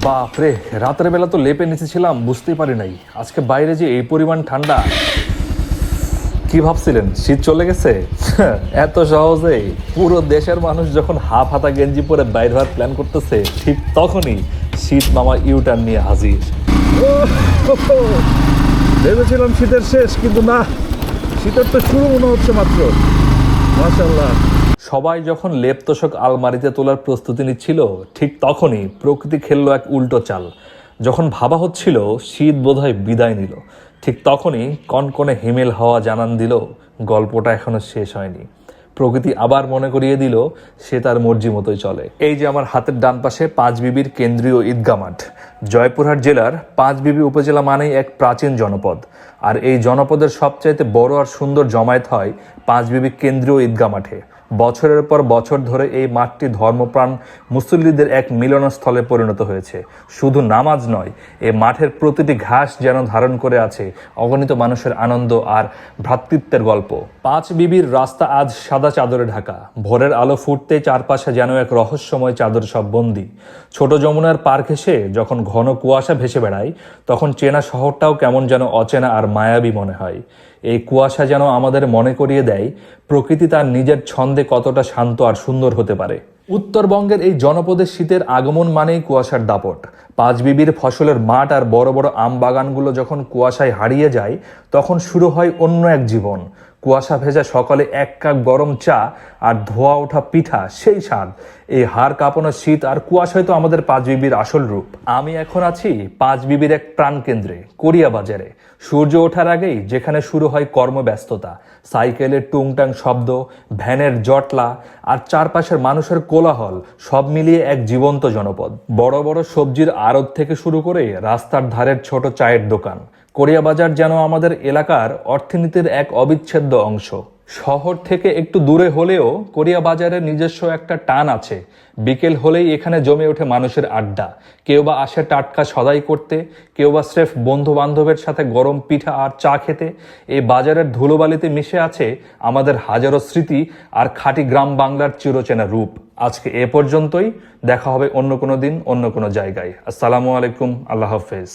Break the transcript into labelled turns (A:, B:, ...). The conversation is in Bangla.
A: বাপরে, রাতের বেলা তো লেপে নিচে ছিলাম, বুঝতেই পারি নাই আজকে বাইরে যে এই পরিমাণ ঠান্ডা। কি ভাবছিলেন শীত চলে গেছে? এত সহজে? পুরো দেশের মানুষ যখন হাফ হাতা গেঞ্জি পরে বাইরে হওয়ার প্ল্যান করতেছে, ঠিক তখনই শীত মামা ইউটার্ন নিয়ে হাজির।
B: ভেবেছিলাম শীতের শেষ, কিন্তু না, শীতের তো শুরু মনে হচ্ছে মাত্র। মাশাআল্লাহ।
A: সবাই যখন লেপ তোষক আলমারিতে তোলার প্রস্তুতি নিচ্ছিল, ঠিক তখনই প্রকৃতি খেললো এক উল্টো চাল। যখন ভাবা হচ্ছিল শীত বোধহয় বিদায় নিল, ঠিক তখনই কনকনে হিমেল হাওয়া জানান দিল গল্পটা এখনো শেষ হয়নি। প্রকৃতি আবার মনে করিয়ে দিল সে তার মর্জি মতোই চলে। এই যে আমার হাতের ডান পাশে পাঁচবিবির কেন্দ্রীয় ঈদগাহ মাঠ। জয়পুরহাট জেলার পাঁচবিবি উপজেলা মানেই এক প্রাচীন জনপদ, আর এই জনপদের সবচাইতে বড় আর সুন্দর জমায়েত হয় পাঁচবিবি কেন্দ্রীয় ঈদগাহ মাঠে। বছরের পর বছর ধরে এই মাঠটি ধর্মপ্রাণ মুসল্লিদের এক মিলনস্থলে পরিণত হয়েছে। শুধু নামাজ নয়, এই মাঠের প্রতিটি ঘাস যেন ধারণ করে আছে অগণিত মানুষের আনন্দ আর ভ্রাতৃত্বের গল্প। পাঁচবিবির রাস্তা আজ সাদা চাদরে ঢাকা। ভোরের আলো ফুটতেই চারপাশে যেন এক রহস্যময় চাদর সব বন্দি। ছোট যমুনার পার ঘেঁষে যখন ঘন কুয়াশা ভেসে বেড়ায়, তখন চেনা শহরটাও কেমন যেন অচেনা আর মায়াবী মনে হয়। এই কুয়াশা যেন আমাদের মনে করিয়ে দেয় প্রকৃতি তার নিজের ছন্দে কতটা শান্ত আর সুন্দর হতে পারে। উত্তরবঙ্গের এই জনপদে শীতের আগমন মানেই কুয়াশার দাপট। পাঁচবিবির ফসলের মাঠ আর বড় বড় আম বাগানগুলো যখন কুয়াশায় হারিয়ে যায়, তখন শুরু হয় অন্য এক জীবন। কুয়াশা ভেজা সকালে এক কাপ গরম চা আর ধোয়া ওঠা পিঠা, সেই স্বাদ। এই হাড় কাঁপানো শীত আর কুয়াশাই তো আমাদের পাঁচবিবির আসল রূপ। আমি এখন আছি পাঁচবিবির এক প্রাণকেন্দ্রে, কোরিয়া বাজারে। সূর্য ওঠার আগেই যেখানে শুরু হয় কর্মব্যস্ততা, সাইকেলের টুংটাং শব্দ, ভ্যানের জটলা আর চারপাশের মানুষের কোলাহল, সব মিলিয়ে এক জীবন্ত জনপদ। বড় বড় সবজির আড়ত থেকে শুরু করে রাস্তার ধারের ছোট চায়ের দোকান, কোরিয়া বাজার যেন আমাদের এলাকার অর্থনীতির এক অবিচ্ছেদ্য অংশ। শহর থেকে একটু দূরে হলেও কোরিয়া বাজারের নিজস্ব একটা টান আছে। বিকেল হলেই এখানে জমে ওঠে মানুষের আড্ডা। কেউ বা আসে টাটকা সদাই করতে, কেউ বা স্রেফ বন্ধু বান্ধবের সাথে গরম পিঠা আর চা খেতে। এই বাজারের ধুলোবালিতে মিশে আছে আমাদের হাজারো স্মৃতি আর খাঁটি গ্রাম বাংলার চিরচেনা রূপ। আজকে এ পর্যন্তই, দেখা হবে অন্য কোনো দিন অন্য কোনো জায়গায়। আসসালামু আলাইকুম, আল্লাহ হাফেজ।